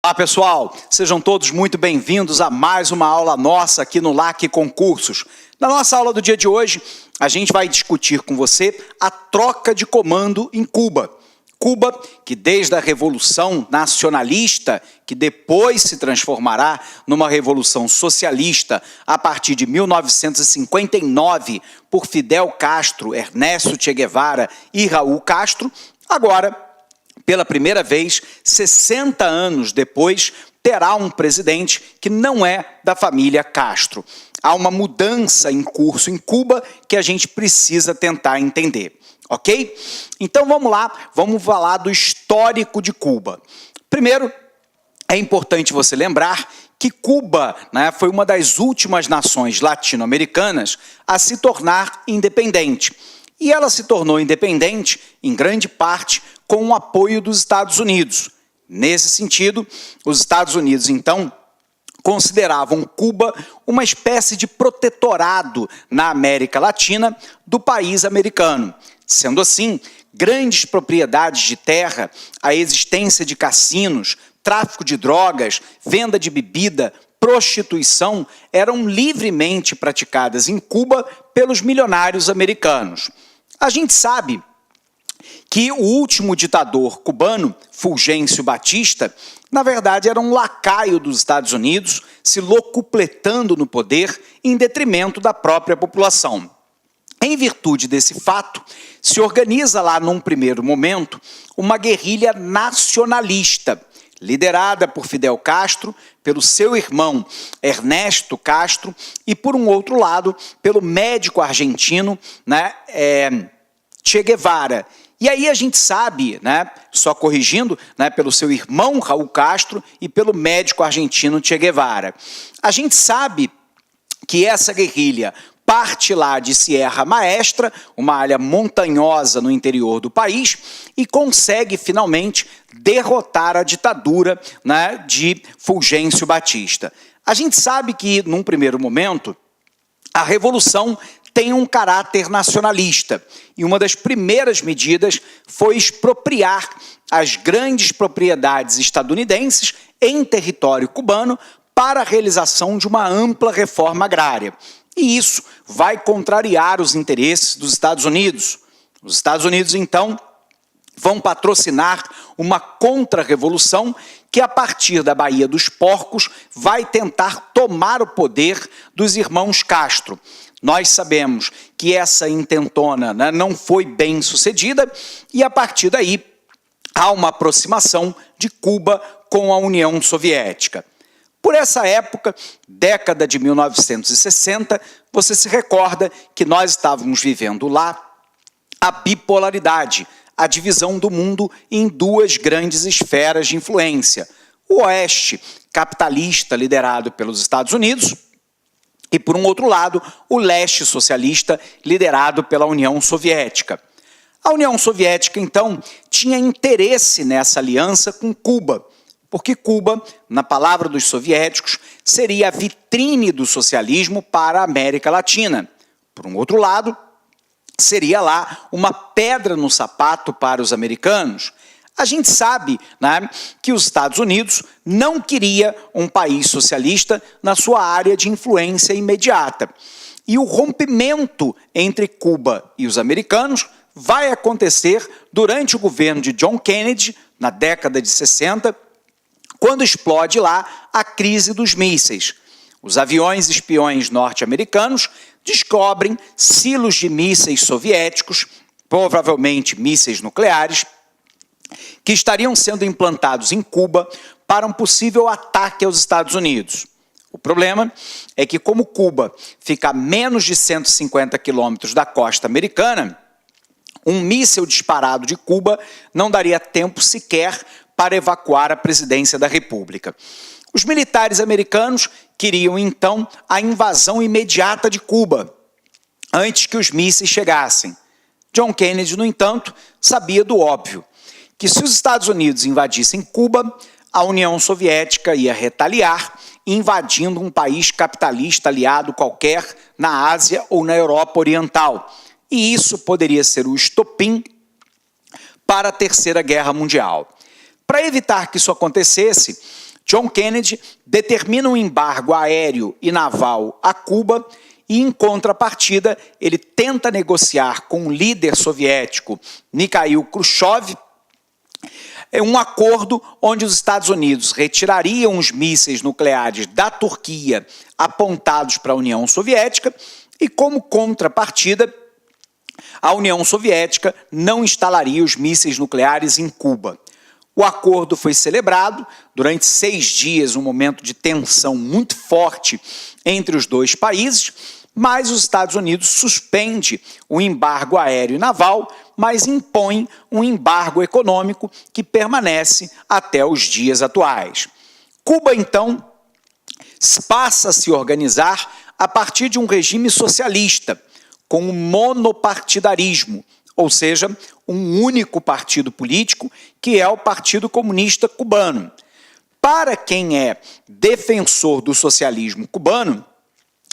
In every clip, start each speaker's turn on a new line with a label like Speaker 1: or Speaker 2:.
Speaker 1: Olá pessoal, sejam todos muito bem-vindos a mais uma aula nossa aqui no LAC Concursos. Na nossa aula do dia de hoje, a gente vai discutir com você a troca de comando em Cuba. Cuba, que desde a Revolução Nacionalista, que depois se transformará numa Revolução Socialista a partir de 1959, por Fidel Castro, Ernesto Che Guevara e Raul Castro, agora, pela primeira vez, 60 anos depois, terá um presidente que não é da família Castro. Há uma mudança em curso em Cuba que a gente precisa tentar entender. Ok? Então vamos lá, vamos falar do histórico de Cuba. Primeiro, é importante você lembrar que Cuba, foi uma das últimas nações latino-americanas a se tornar independente. E ela se tornou independente, em grande parte, com o apoio dos Estados Unidos. Nesse sentido, os Estados Unidos, então, consideravam Cuba uma espécie de protetorado na América Latina do país americano. Sendo assim, grandes propriedades de terra, a existência de cassinos, tráfico de drogas, venda de bebida, prostituição eram livremente praticadas em Cuba pelos milionários americanos. A gente sabe que o último ditador cubano, Fulgêncio Batista, na verdade era um lacaio dos Estados Unidos, se locupletando no poder em detrimento da própria população. Em virtude desse fato, se organiza lá num primeiro momento uma guerrilha nacionalista, liderada por Fidel Castro, pelo seu irmão Ernesto Castro e, por um outro lado, pelo médico argentino Che Guevara. E aí a gente sabe, só corrigindo, pelo seu irmão Raul Castro e pelo médico argentino Che Guevara. A gente sabe que essa guerrilha parte lá de Sierra Maestra, uma área montanhosa no interior do país, e consegue finalmente derrotar a ditadura de Fulgêncio Batista. A gente sabe que, num primeiro momento, a revolução tem um caráter nacionalista, e uma das primeiras medidas foi expropriar as grandes propriedades estadunidenses em território cubano para a realização de uma ampla reforma agrária. E isso vai contrariar os interesses dos Estados Unidos. Os Estados Unidos, então, vão patrocinar uma contra-revolução que, a partir da Baía dos Porcos, vai tentar tomar o poder dos irmãos Castro. Nós sabemos que essa intentona não foi bem sucedida e, a partir daí, há uma aproximação de Cuba com a União Soviética. Por essa época, década de 1960, você se recorda que nós estávamos vivendo lá a bipolaridade, a divisão do mundo em duas grandes esferas de influência. O Oeste, capitalista, liderado pelos Estados Unidos, e, por um outro lado, o Leste socialista, liderado pela União Soviética. A União Soviética, então, tinha interesse nessa aliança com Cuba, porque Cuba, na palavra dos soviéticos, seria a vitrine do socialismo para a América Latina. Por um outro lado, seria lá uma pedra no sapato para os americanos. A gente sabe que os Estados Unidos não queria um país socialista na sua área de influência imediata. E o rompimento entre Cuba e os americanos vai acontecer durante o governo de John Kennedy, na década de 60, quando explode lá a crise dos mísseis. Os aviões espiões norte-americanos descobrem silos de mísseis soviéticos, provavelmente mísseis nucleares, que estariam sendo implantados em Cuba para um possível ataque aos Estados Unidos. O problema é que, como Cuba fica a menos de 150 quilômetros da costa americana, um míssil disparado de Cuba não daria tempo sequer para evacuar a presidência da República. Os militares americanos queriam, então, a invasão imediata de Cuba, antes que os mísseis chegassem. John Kennedy, no entanto, sabia do óbvio, que se os Estados Unidos invadissem Cuba, a União Soviética ia retaliar, invadindo um país capitalista aliado qualquer na Ásia ou na Europa Oriental. E isso poderia ser o estopim para a Terceira Guerra Mundial. Para evitar que isso acontecesse, John Kennedy determina um embargo aéreo e naval a Cuba e, em contrapartida, ele tenta negociar com o líder soviético Mikhail Khrushchev um acordo onde os Estados Unidos retirariam os mísseis nucleares da Turquia apontados para a União Soviética e, como contrapartida, a União Soviética não instalaria os mísseis nucleares em Cuba. O acordo foi celebrado durante 6 dias, um momento de tensão muito forte entre os dois países, mas os Estados Unidos suspende o embargo aéreo e naval, mas impõe um embargo econômico que permanece até os dias atuais. Cuba, então, passa a se organizar a partir de um regime socialista, com o monopartidarismo, ou seja, um único partido político, que é o Partido Comunista Cubano. Para quem é defensor do socialismo cubano,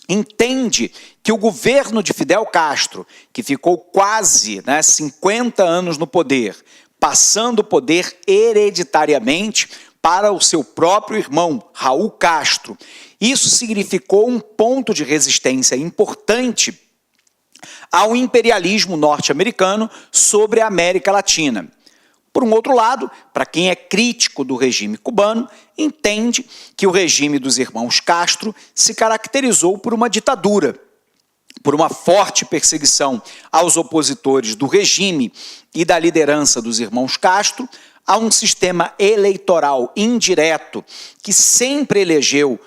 Speaker 1: entende que o governo de Fidel Castro, que ficou quase 50 anos no poder, passando o poder hereditariamente para o seu próprio irmão, Raul Castro, isso significou um ponto de resistência importante ao imperialismo norte-americano sobre a América Latina. Por um outro lado, para quem é crítico do regime cubano, entende que o regime dos irmãos Castro se caracterizou por uma ditadura, por uma forte perseguição aos opositores do regime e da liderança dos irmãos Castro, a um sistema eleitoral indireto que sempre elegeu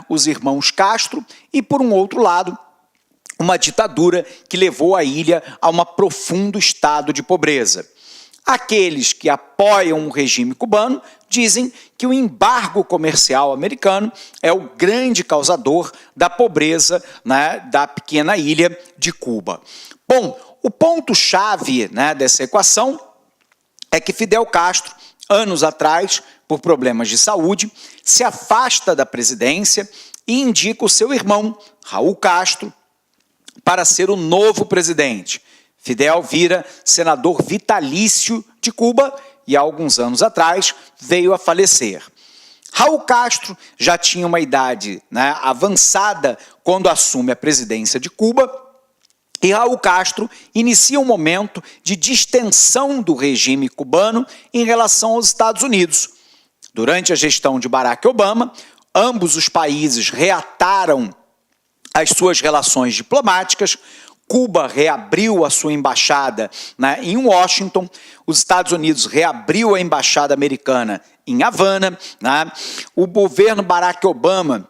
Speaker 1: os irmãos Castro e, por um outro lado, uma ditadura que levou a ilha a um profundo estado de pobreza. Aqueles que apoiam o regime cubano dizem que o embargo comercial americano é o grande causador da pobreza da pequena ilha de Cuba. Bom, o ponto-chave dessa equação é que Fidel Castro, anos atrás, por problemas de saúde, se afasta da presidência e indica o seu irmão, Raul Castro, para ser o novo presidente. Fidel vira senador vitalício de Cuba e, há alguns anos atrás, veio a falecer. Raul Castro já tinha uma idade avançada quando assume a presidência de Cuba, e Raul Castro inicia um momento de distensão do regime cubano em relação aos Estados Unidos. Durante a gestão de Barack Obama, ambos os países reataram as suas relações diplomáticas. Cuba reabriu a sua embaixada em Washington, os Estados Unidos reabriu a embaixada americana em Havana, o governo Barack Obama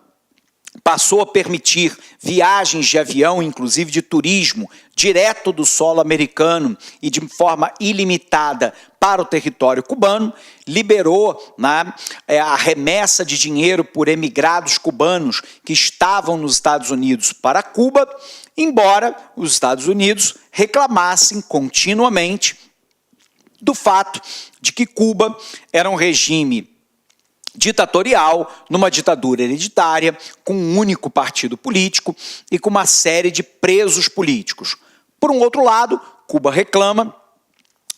Speaker 1: passou a permitir viagens de avião, inclusive de turismo, direto do solo americano e de forma ilimitada para o território cubano, liberou a remessa de dinheiro por emigrados cubanos que estavam nos Estados Unidos para Cuba, embora os Estados Unidos reclamassem continuamente do fato de que Cuba era um regime ditatorial, numa ditadura hereditária, com um único partido político e com uma série de presos políticos. Por um outro lado, Cuba reclama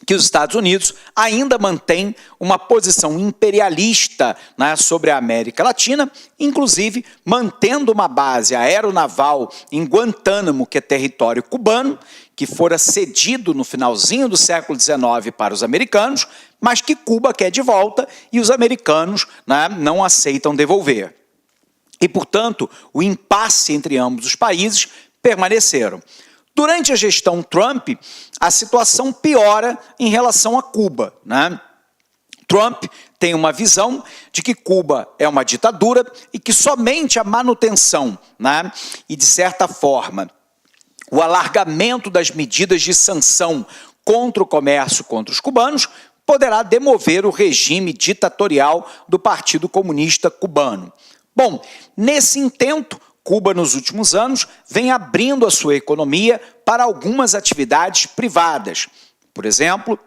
Speaker 1: que os Estados Unidos ainda mantêm uma posição imperialista sobre a América Latina, inclusive mantendo uma base aeronaval em Guantánamo, que é território cubano, que fora cedido no finalzinho do século XIX para os americanos, mas que Cuba quer de volta e os americanos não aceitam devolver. E, portanto, o impasse entre ambos os países permaneceram. Durante a gestão Trump, a situação piora em relação a Cuba. Trump tem uma visão de que Cuba é uma ditadura e que somente a manutenção e, de certa forma, o alargamento das medidas de sanção contra o comércio contra os cubanos poderá demover o regime ditatorial do Partido Comunista Cubano. Bom, nesse intento, Cuba, nos últimos anos, vem abrindo a sua economia para algumas atividades privadas. Por exemplo,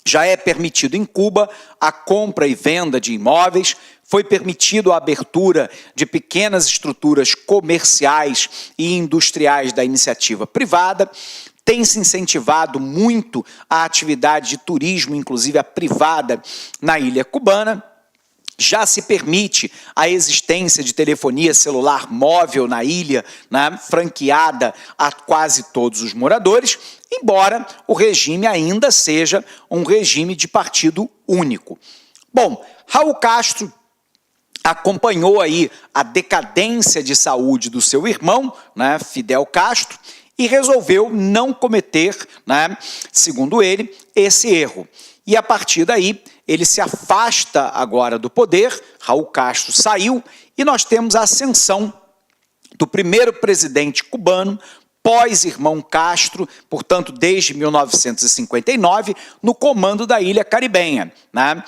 Speaker 1: já é permitido em Cuba a compra e venda de imóveis, foi permitido a abertura de pequenas estruturas comerciais e industriais da iniciativa privada, tem se incentivado muito a atividade de turismo, inclusive a privada, na ilha cubana. já se permite a existência de telefonia celular móvel na ilha, né, franqueada a quase todos os moradores, embora o regime ainda seja um regime de partido único. Bom, Raul Castro acompanhou aí a decadência de saúde do seu irmão, né, Fidel Castro, e resolveu não cometer, né, segundo ele, esse erro. E a partir daí, ele se afasta agora do poder, Raul Castro saiu, e nós temos a ascensão do primeiro presidente cubano, pós-irmão Castro, portanto, desde 1959, no comando da ilha caribenha, né?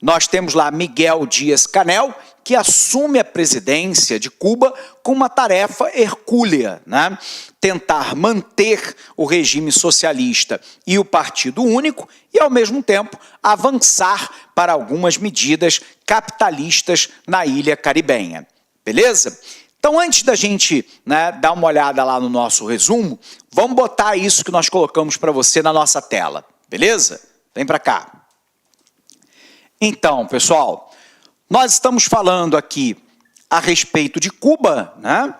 Speaker 1: Nós temos lá Miguel Díaz-Canel, que assume a presidência de Cuba com uma tarefa hercúlea, né? Tentar manter o regime socialista e o Partido Único e, ao mesmo tempo, avançar para algumas medidas capitalistas na ilha caribenha. Beleza? Então, antes da gente, né, dar uma olhada lá no nosso resumo, vamos botar isso que nós colocamos para você na nossa tela. Beleza? Vem para cá. Então, pessoal, nós estamos falando aqui a respeito de Cuba, né?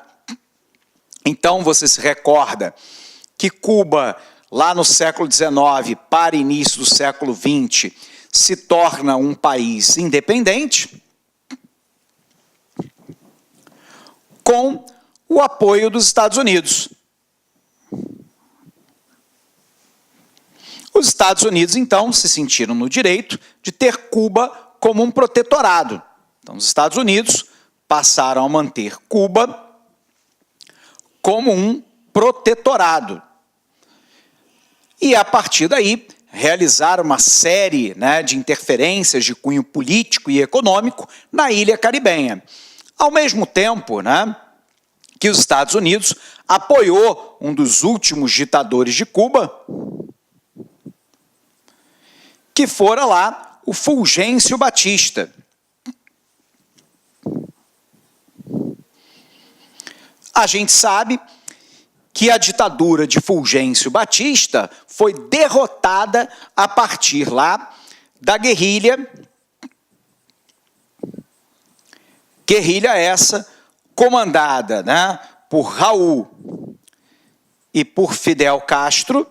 Speaker 1: Então, você se recorda que Cuba, lá no século XIX, para início do século XX, se torna um país independente, com o apoio dos Estados Unidos. Os Estados Unidos, então, se sentiram no direito de ter Cuba como um protetorado. Então, os Estados Unidos passaram a manter Cuba como um protetorado. E, a partir daí, realizaram uma série, né, de interferências de cunho político e econômico na ilha caribenha. Ao mesmo tempo, né, que os Estados Unidos apoiou um dos últimos ditadores de Cuba, que fora lá o Fulgêncio Batista. A gente sabe que a ditadura de Fulgêncio Batista foi derrotada a partir lá da guerrilha essa comandada, né, por Raul e por Fidel Castro,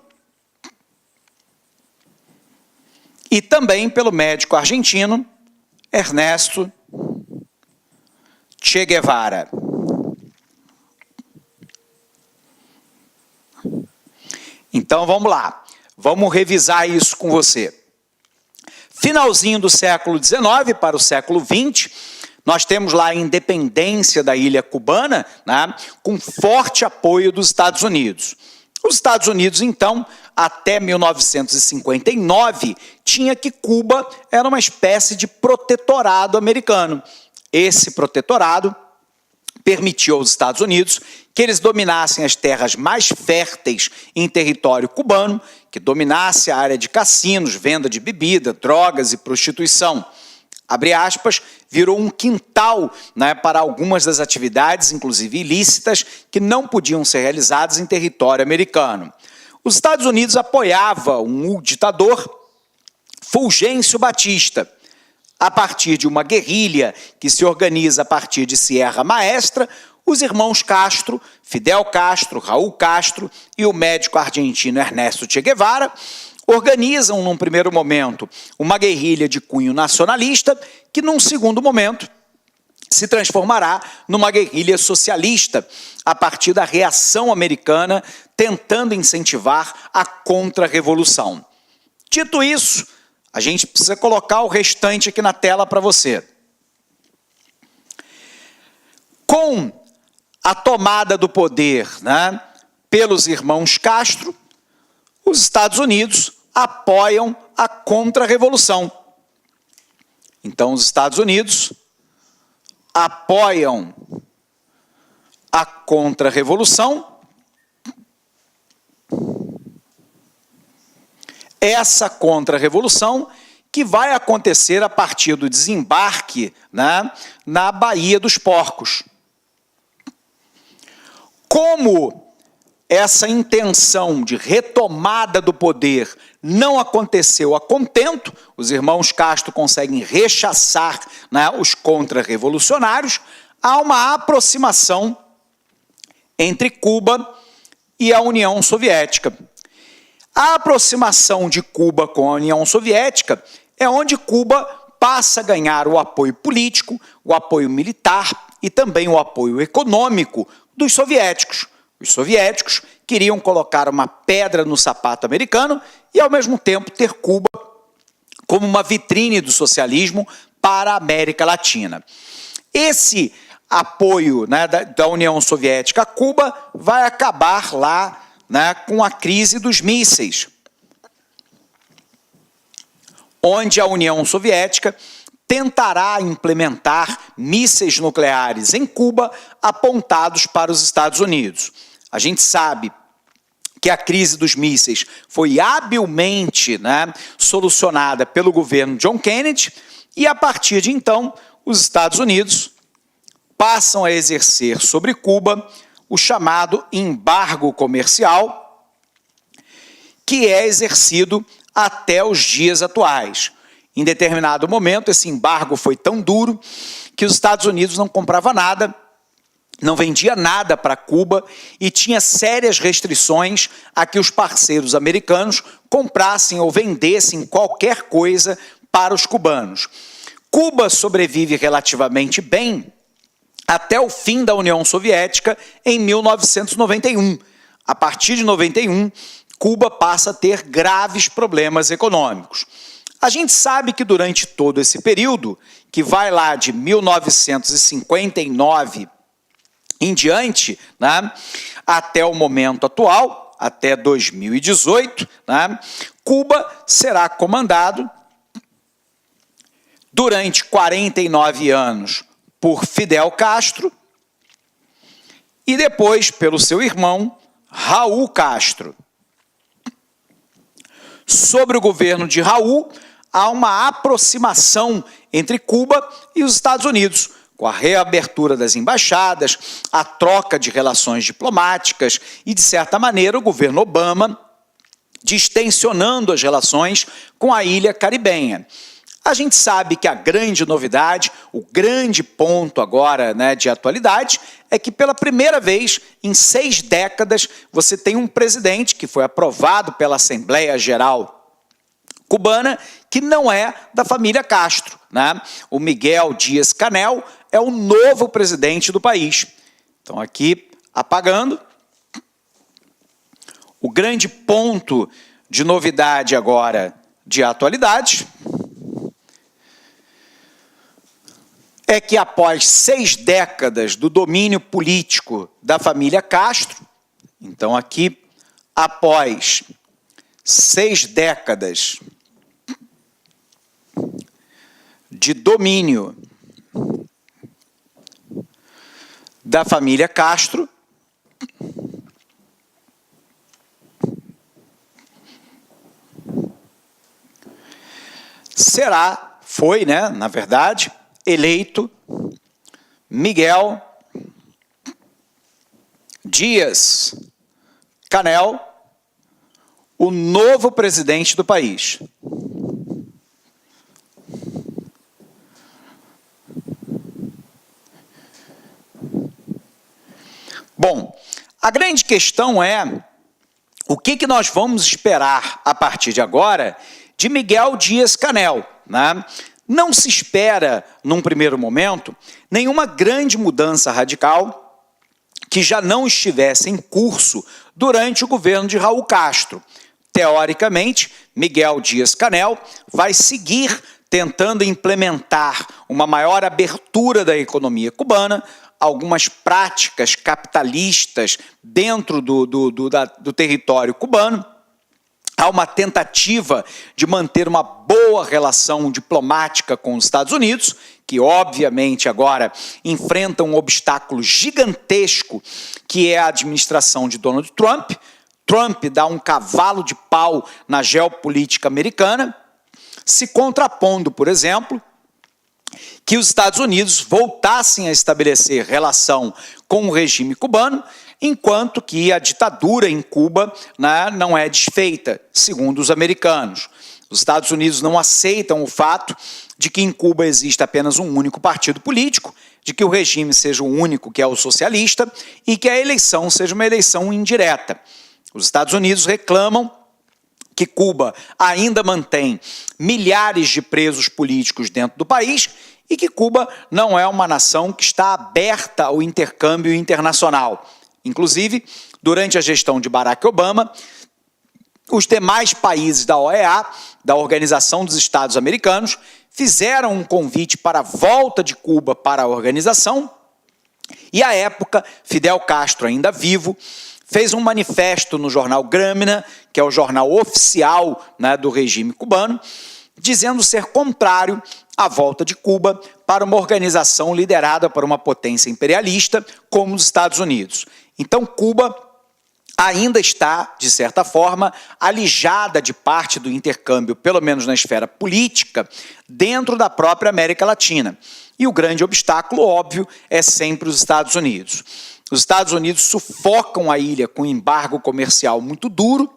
Speaker 1: e também pelo médico argentino Ernesto Che Guevara. Então vamos lá, vamos revisar isso com você. Finalzinho do século XIX para o século XX, nós temos lá a independência da ilha cubana, né, com forte apoio dos Estados Unidos. Os Estados Unidos, então, até 1959, tinha que Cuba era uma espécie de protetorado americano. Esse protetorado permitiu aos Estados Unidos que eles dominassem as terras mais férteis em território cubano, que dominasse a área de cassinos, venda de bebida, drogas e prostituição. Abre aspas, virou um quintal, né, para algumas das atividades, inclusive ilícitas, que não podiam ser realizadas em território americano. Os Estados Unidos apoiavam um ditador, Fulgêncio Batista, a partir de uma guerrilha que se organiza a partir de Sierra Maestra. Os irmãos Castro, Fidel Castro, Raul Castro e o médico argentino Ernesto Che Guevara organizam, num primeiro momento, uma guerrilha de cunho nacionalista que, num segundo momento, se transformará numa guerrilha socialista, a partir da reação americana, tentando incentivar a contra-revolução. Dito isso, a gente precisa colocar o restante aqui na tela para você. Com a tomada do poder, né, pelos irmãos Castro, os Estados Unidos apoiam a contra-revolução. Então, os Estados Unidos apoiam a contra-revolução. Essa contra-revolução que vai acontecer a partir do desembarque, né, na Baía dos Porcos. Como essa intenção de retomada do poder não aconteceu a contento, os irmãos Castro conseguem rechaçar, né, os contra-revolucionários, há uma aproximação entre Cuba e a União Soviética. A aproximação de Cuba com a União Soviética é onde Cuba passa a ganhar o apoio político, o apoio militar e também o apoio econômico dos soviéticos. Os soviéticos queriam colocar uma pedra no sapato americano e, ao mesmo tempo, ter Cuba como uma vitrine do socialismo para a América Latina. Esse apoio, né, da União Soviética a Cuba vai acabar lá, né, com a crise dos mísseis, onde a União Soviética tentará implementar mísseis nucleares em Cuba apontados para os Estados Unidos. A gente sabe que a crise dos mísseis foi habilmente, né, solucionada pelo governo John Kennedy e, a partir de então, os Estados Unidos passam a exercer sobre Cuba o chamado embargo comercial, que é exercido até os dias atuais. Em determinado momento, esse embargo foi tão duro que os Estados Unidos não compravam nada, não vendia nada para Cuba e tinha sérias restrições a que os parceiros americanos comprassem ou vendessem qualquer coisa para os cubanos. Cuba sobrevive relativamente bem até o fim da União Soviética em 1991. A partir de 91, Cuba passa a ter graves problemas econômicos. A gente sabe que durante todo esse período, que vai lá de 1959 em diante, né, até o momento atual, até 2018, né, Cuba será comandado durante 49 anos por Fidel Castro e depois pelo seu irmão Raul Castro. Sobre o governo de Raul, há uma aproximação entre Cuba e os Estados Unidos, com a reabertura das embaixadas, a troca de relações diplomáticas e, de certa maneira, o governo Obama distensionando as relações com a ilha caribenha. A gente sabe que a grande novidade, o grande ponto agora, né, de atualidade, é que pela primeira vez em 6 décadas você tem um presidente que foi aprovado pela Assembleia Geral cubana, que não é da família Castro, né? O Miguel Díaz-Canel é o novo presidente do país. Então aqui, apagando, o grande ponto de novidade agora de atualidade é que após 6 décadas do domínio político da família Castro, então aqui, após 6 décadas de domínio da família Castro, foi, né, na verdade, eleito Miguel Díaz-Canel, o novo presidente do país. Bom, a grande questão é o que nós vamos esperar a partir de agora de Miguel Díaz-Canel, né? Não se espera, num primeiro momento, nenhuma grande mudança radical que já não estivesse em curso durante o governo de Raul Castro. Teoricamente, Miguel Díaz-Canel vai seguir tentando implementar uma maior abertura da economia cubana, algumas práticas capitalistas dentro do território cubano. Há uma tentativa de manter uma boa relação diplomática com os Estados Unidos, que obviamente agora enfrenta um obstáculo gigantesco, que é a administração de Donald Trump. Trump dá um cavalo de pau na geopolítica americana, se contrapondo, por exemplo, que os Estados Unidos voltassem a estabelecer relação com o regime cubano, enquanto que a ditadura em Cuba, né, não é desfeita, segundo os americanos. Os Estados Unidos não aceitam o fato de que em Cuba existe apenas um único partido político, de que o regime seja o único que é o socialista e que a eleição seja uma eleição indireta. Os Estados Unidos reclamam que Cuba ainda mantém milhares de presos políticos dentro do país e que Cuba não é uma nação que está aberta ao intercâmbio internacional. Inclusive, durante a gestão de Barack Obama, os demais países da OEA, da Organização dos Estados Americanos, fizeram um convite para a volta de Cuba para a organização e, à época, Fidel Castro, ainda vivo, fez um manifesto no jornal Gramina, que é o jornal oficial, né, do regime cubano, dizendo ser contrário à volta de Cuba para uma organização liderada por uma potência imperialista como os Estados Unidos. Então, Cuba ainda está, de certa forma, alijada de parte do intercâmbio, pelo menos na esfera política, dentro da própria América Latina. E o grande obstáculo, óbvio, é sempre os Estados Unidos. Os Estados Unidos sufocam a ilha com um embargo comercial muito duro,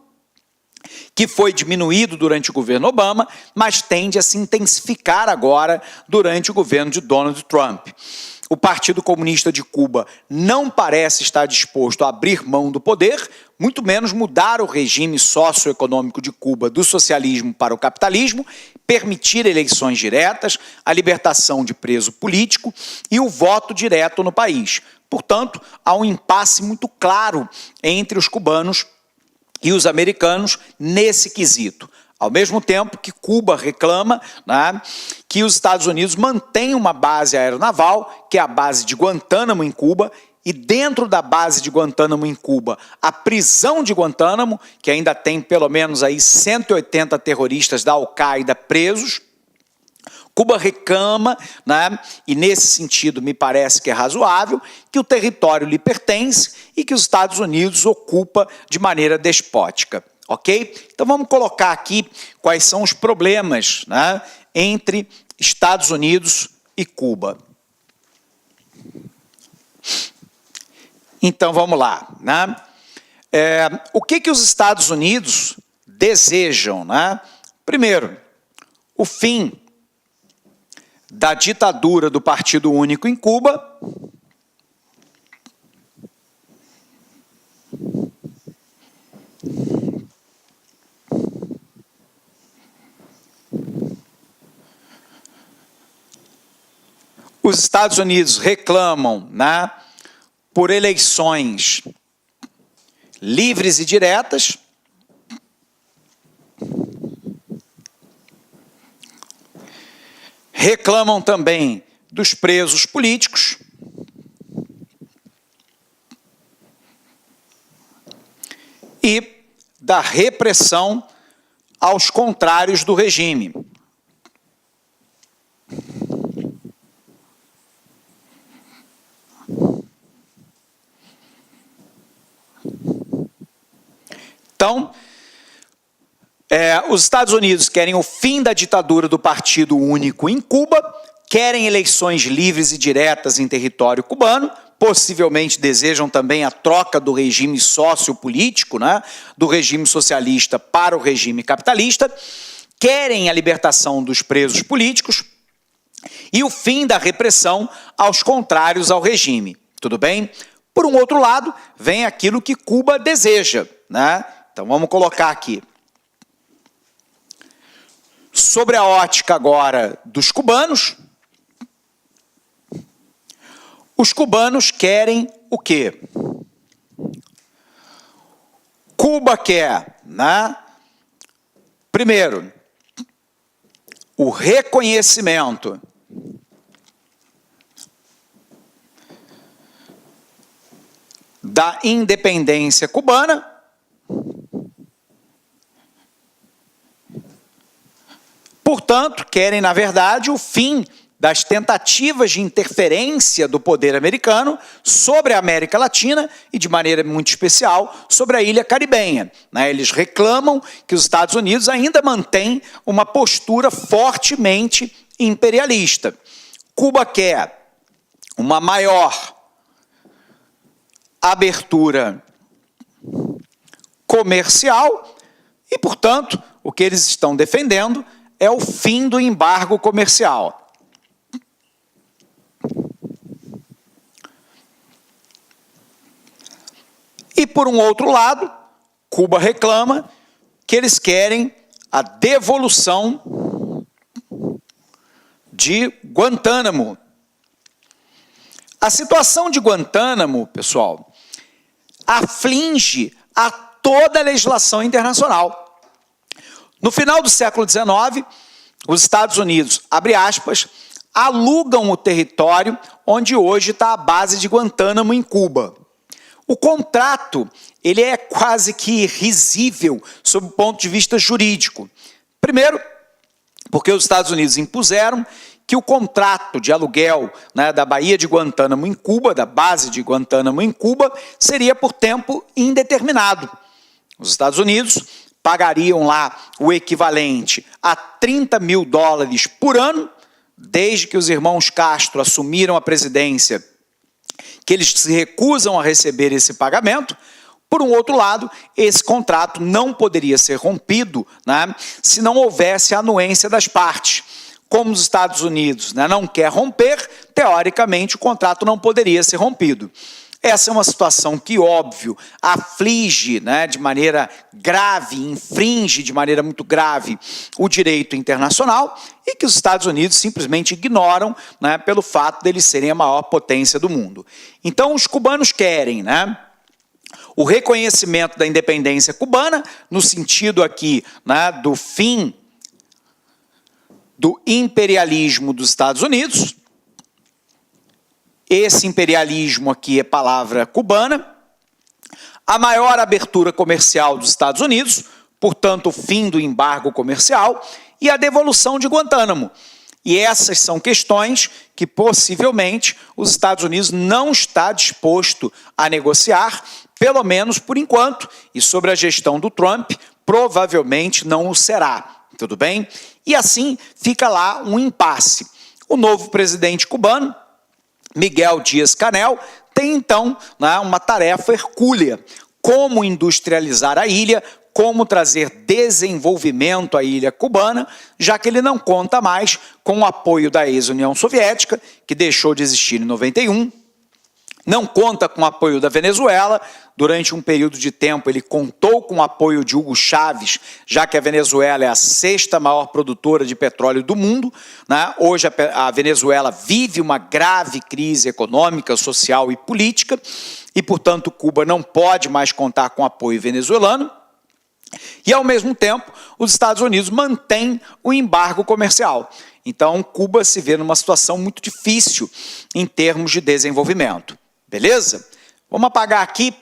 Speaker 1: que foi diminuído durante o governo Obama, mas tende a se intensificar agora durante o governo de Donald Trump. O Partido Comunista de Cuba não parece estar disposto a abrir mão do poder, muito menos mudar o regime socioeconômico de Cuba do socialismo para o capitalismo, permitir eleições diretas, a libertação de preso político e o voto direto no país. Portanto, há um impasse muito claro entre os cubanos e os americanos nesse quesito. Ao mesmo tempo que Cuba reclama, né, que os Estados Unidos mantêm uma base aeronaval, que é a base de Guantánamo em Cuba, e dentro da base de Guantánamo em Cuba, a prisão de Guantánamo, que ainda tem pelo menos aí 180 terroristas da Al-Qaeda presos. Cuba reclama, né, e nesse sentido me parece que é razoável, que o território lhe pertence e que os Estados Unidos ocupa de maneira despótica. Ok? Então vamos colocar aqui quais são os problemas, né, entre Estados Unidos e Cuba. Então vamos lá. Né? O que os Estados Unidos desejam? Né? Primeiro, o fim da ditadura do Partido Único em Cuba. Os Estados Unidos reclamam, né, por eleições livres e diretas. Reclamam também dos presos políticos. E da repressão aos contrários do regime. Então, os Estados Unidos querem o fim da ditadura do Partido Único em Cuba, querem eleições livres e diretas em território cubano, possivelmente desejam também a troca do regime sociopolítico, né, do regime socialista para o regime capitalista, querem a libertação dos presos políticos e o fim da repressão aos contrários ao regime. Tudo bem? Por um outro lado, vem aquilo que Cuba deseja, né? Então vamos colocar aqui. Sobre a ótica agora dos cubanos, os cubanos querem o quê? Cuba quer, né? Primeiro, o reconhecimento da independência cubana. Portanto, querem, na verdade, o fim das tentativas de interferência do poder americano sobre a América Latina e, de maneira muito especial, sobre a ilha caribenha. Eles reclamam que os Estados Unidos ainda mantêm uma postura fortemente imperialista. Cuba quer uma maior abertura comercial e, portanto, o que eles estão defendendo é o fim do embargo comercial. E, por um outro lado, Cuba reclama que eles querem a devolução de Guantánamo. A situação de Guantánamo, pessoal, aflige a toda a legislação internacional. No final do século XIX, os Estados Unidos, abre aspas, alugam o território onde hoje está a base de Guantánamo, em Cuba. O contrato, ele é quase que risível sob o ponto de vista jurídico. Primeiro, porque os Estados Unidos impuseram que o contrato de aluguel, né, da Baía de Guantánamo em Cuba, da base de Guantánamo em Cuba, seria por tempo indeterminado. Os Estados Unidos pagariam lá o equivalente a $30 mil por ano, desde que os irmãos Castro assumiram a presidência, que eles se recusam a receber esse pagamento. Por um outro lado, esse contrato não poderia ser rompido, né, se não houvesse a anuência das partes. Como os Estados Unidos, né, não quer romper, teoricamente o contrato não poderia ser rompido. Essa é uma situação que, óbvio, aflige, né, de maneira grave, infringe de maneira muito grave o direito internacional e que os Estados Unidos simplesmente ignoram, né, pelo fato de eles serem a maior potência do mundo. Então, os cubanos querem, né, o reconhecimento da independência cubana, no sentido aqui, né, do fim do imperialismo dos Estados Unidos. Esse imperialismo aqui é palavra cubana. A maior abertura comercial dos Estados Unidos, portanto, o fim do embargo comercial e a devolução de Guantánamo. E essas são questões que, possivelmente, os Estados Unidos não está disposto a negociar, pelo menos por enquanto, e sobre a gestão do Trump, provavelmente não o será. Tudo bem? E assim fica lá um impasse. O novo presidente cubano, Miguel Díaz-Canel, tem então, né, uma tarefa hercúlea: como industrializar a ilha, como trazer desenvolvimento à ilha cubana, já que ele não conta mais com o apoio da ex-União Soviética, que deixou de existir em 91, não conta com o apoio da Venezuela. Durante um período de tempo ele contou com o apoio de Hugo Chávez, já que a Venezuela é a sexta maior produtora de petróleo do mundo, né? Hoje a Venezuela vive uma grave crise econômica, social e política, e, portanto, Cuba não pode mais contar com o apoio venezuelano. E, ao mesmo tempo, os Estados Unidos mantêm o embargo comercial. Então, Cuba se vê numa situação muito difícil em termos de desenvolvimento. Beleza? Vamos apagar aqui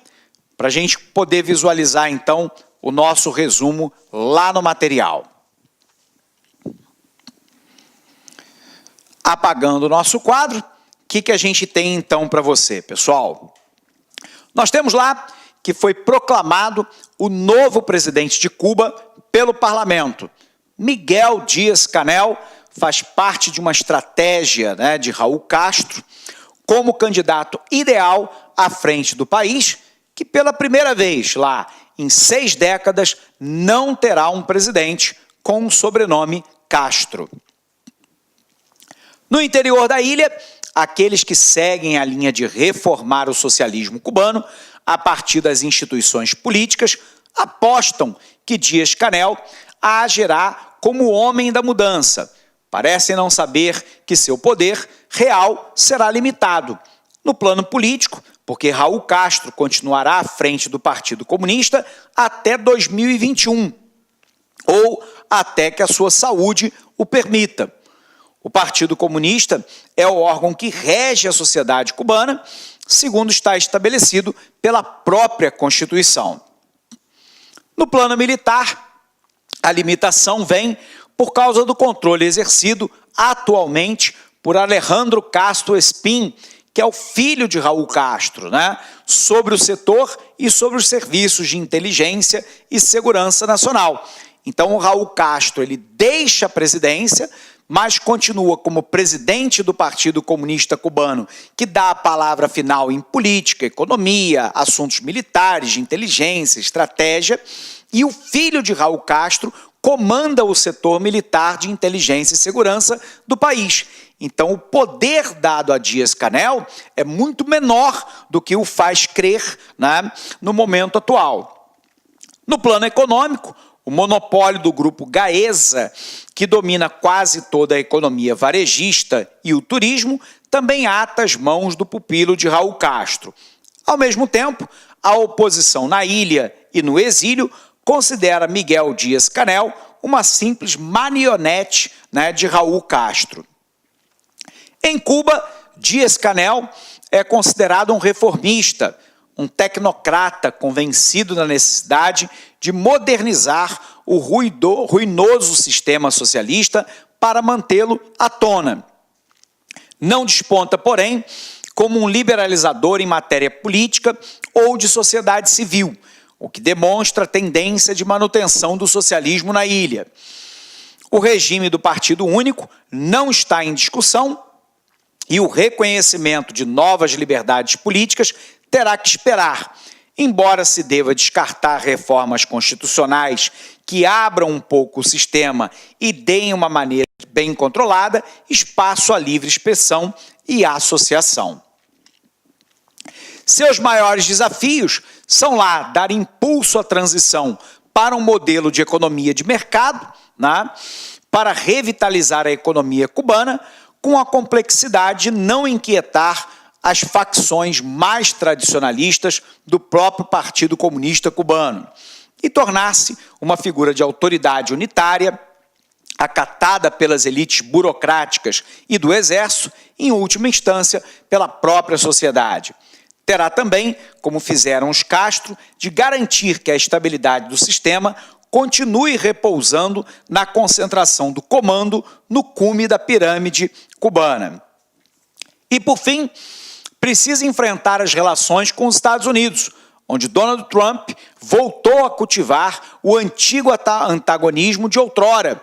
Speaker 1: para a gente poder visualizar, então, o nosso resumo lá no material. Apagando o nosso quadro, o que a gente tem, então, para você, pessoal? Nós temos lá que foi proclamado o novo presidente de Cuba pelo parlamento. Miguel Díaz-Canel faz parte de uma estratégia, né, de Raul Castro, como candidato ideal à frente do país, que pela primeira vez lá em 6 décadas não terá um presidente com o sobrenome Castro. No interior da ilha, aqueles que seguem a linha de reformar o socialismo cubano a partir das instituições políticas apostam que Díaz-Canel agirá como homem da mudança. Parecem não saber que seu poder real será limitado. No plano político, porque Raul Castro continuará à frente do Partido Comunista até 2021, ou até que a sua saúde o permita. O Partido Comunista é o órgão que rege a sociedade cubana, segundo está estabelecido pela própria Constituição. No plano militar, a limitação vem por causa do controle exercido atualmente por Alejandro Castro Espín, que é o filho de Raul Castro, né, sobre o setor e sobre os serviços de inteligência e segurança nacional. Então, o Raul Castro ele deixa a presidência mas continua como presidente do Partido Comunista Cubano, que dá a palavra final em política, economia, assuntos militares, de inteligência, estratégia, e o filho de Raul Castro comanda o setor militar de inteligência e segurança do país. Então, o poder dado a Díaz-Canel é muito menor do que o faz crer, né, no momento atual. No plano econômico, o monopólio do grupo Gaesa, que domina quase toda a economia varejista e o turismo, também ata as mãos do pupilo de Raul Castro. Ao mesmo tempo, a oposição na ilha e no exílio considera Miguel Díaz-Canel uma simples marionete, né, de Raul Castro. Em Cuba, Díaz-Canel é considerado um reformista, um tecnocrata convencido da necessidade de modernizar o ruinoso sistema socialista para mantê-lo à tona. Não desponta, porém, como um liberalizador em matéria política ou de sociedade civil, o que demonstra a tendência de manutenção do socialismo na ilha. O regime do Partido Único não está em discussão e o reconhecimento de novas liberdades políticas terá que esperar, embora se deva descartar reformas constitucionais que abram um pouco o sistema e deem uma maneira bem controlada espaço à livre expressão e associação. Seus maiores desafios são lá dar impulso à transição para um modelo de economia de mercado, né, para revitalizar a economia cubana, com a complexidade de não inquietar as facções mais tradicionalistas do próprio Partido Comunista Cubano e tornar-se uma figura de autoridade unitária, acatada pelas elites burocráticas e do exército, em última instância, pela própria sociedade. Terá também, como fizeram os Castro, de garantir que a estabilidade do sistema continue repousando na concentração do comando no cume da pirâmide cubana. E, por fim, precisa enfrentar as relações com os Estados Unidos, onde Donald Trump voltou a cultivar o antigo antagonismo de outrora.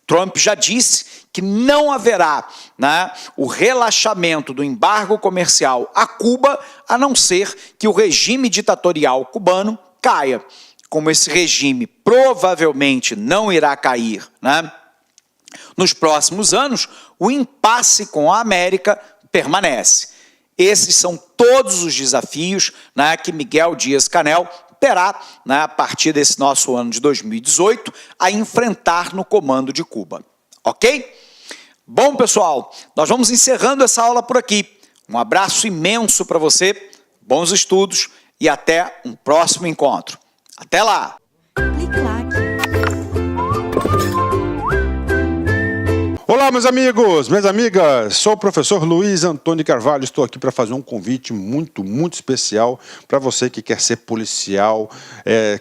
Speaker 1: Trump já disse que não haverá, né, o relaxamento do embargo comercial a Cuba, a não ser que o regime ditatorial cubano caia. Como esse regime provavelmente não irá cair, né, nos próximos anos, o impasse com a América permanece. Esses são todos os desafios, né, que Miguel Díaz-Canel terá, né, a partir desse nosso ano de 2018, a enfrentar no comando de Cuba. Ok? Bom, pessoal, nós vamos encerrando essa aula por aqui. Um abraço imenso para você, bons estudos e até um próximo encontro. Até lá!
Speaker 2: Olá, meus amigos, minhas amigas, sou o professor Luiz Antônio Carvalho, estou aqui para fazer um convite muito especial para você que quer ser policial,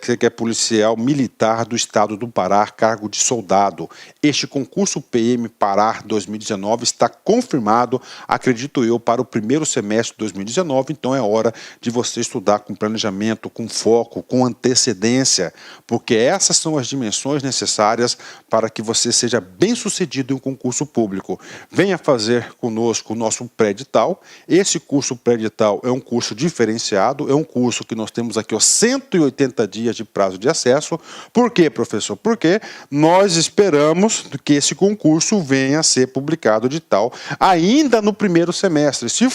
Speaker 2: que quer policial militar do estado do Pará, cargo de soldado. Este concurso PM Pará 2019 está confirmado, acredito eu, para o primeiro semestre de 2019, então é hora de você estudar com planejamento, com foco, com antecedência, porque essas são as dimensões necessárias para que você seja bem-sucedido em um concurso público. Venha fazer conosco o nosso pré-edital. Esse curso pré-edital é um curso diferenciado, é um curso que nós temos aqui 180 dias de prazo de acesso. Por quê, professor? Porque nós esperamos que esse concurso venha a ser publicado edital ainda no primeiro semestre. Se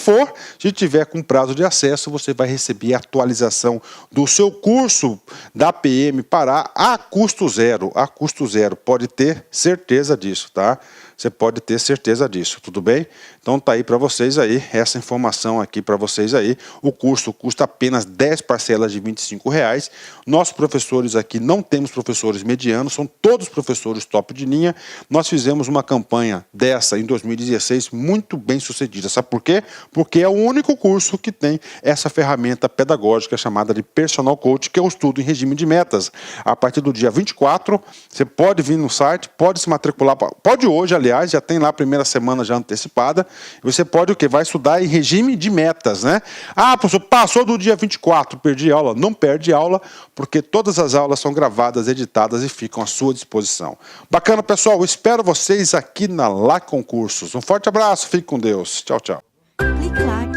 Speaker 2: tiver com prazo de acesso, você vai receber a atualização do seu curso da PM Pará a custo zero. A custo zero. Pode ter certeza disso, tá? Você pode ter certeza disso, tudo bem? Então tá aí para vocês aí, essa informação aqui para vocês aí. O curso custa apenas 10 parcelas de R$25. Nossos professores aqui não temos professores medianos, são todos professores top de linha. Nós fizemos uma campanha dessa em 2016 muito bem sucedida. Sabe por quê? Porque é o único curso que tem essa ferramenta pedagógica chamada de Personal Coach, que é o estudo em regime de metas. A partir do dia 24, você pode vir no site, pode se matricular, pode hoje, aliás, aliás, já tem lá a primeira semana já antecipada. Você pode o quê? Vai estudar em regime de metas, né? Ah, professor, passou do dia 24, perdi aula. Não perde aula, porque todas as aulas são gravadas, editadas e ficam à sua disposição. Bacana, pessoal. Eu espero vocês aqui na Lá Concursos. Um forte abraço, fique com Deus. Tchau, tchau.
Speaker 3: Clique lá